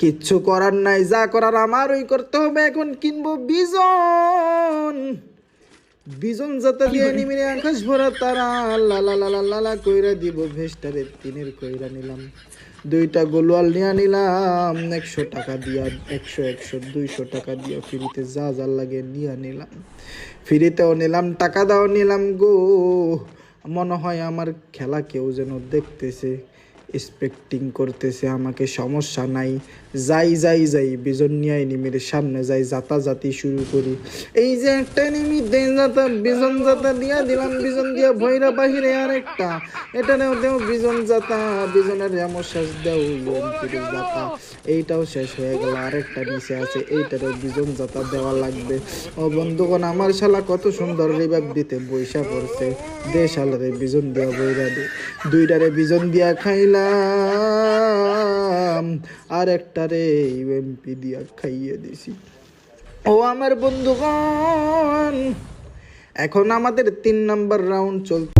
কিচ্ছু করার নাই, যা করার আমারই করতে হবে। এখন কিনবো বিজন, বিজন যাতা দিয়ে নিমিরে আকাশ ভরা তারা, লালা লালা লালা কইরা দিব ভেস্টারে তিনের কইরা নিলাম। দুইটা গোলওয়াল নিয়ে নিলাম 100 টাকা দিয়া, 100 100 200 টাকা দিয়া ফ্রিতে যা যা লাগে নিয়ে নিলাম। ফ্রিতেও নিলাম, টাকা দাও নিলাম গো। মনে হয় আমার খেলা কেউ যেন দেখতেছে, এক্সপেক্টিং করতেছে আমাকে। সমস্যা নাই, যাই যাই যাই বিজন নিয়ে এনিমির সামনে যাই, জাতি শুরু করি। এই যে একটা এনিমি দেন যাতা, বিজন যাতা দিয়া দিলাম, বিজন দিয়া ভৈরা বাহিরে আরেকটা, এটা নেও দেও বিজন যাতা, বিজনের রেমো শেষ দেও ইউএমপির যাতা। এইটাও শেষ হয়ে গেল, আরেকটা নিচে আছে, এইটারও বিজন যাতা দেওয়া লাগবে। ও বন্ধুগণ, আমার শালা কত সুন্দর রিভাইভ দিতে বৈশা পড়ছে। দে শালারে বিজন দিয়া বইরা দে। দুইটারে বিজন দিয়া খাইলাম, আর একটারে ইউএমপি দিয়া খাইয়ে দিছি। ও আমার বন্ধুগণ, এখন আমাদের 3 নাম্বার রাউন্ড চলছে।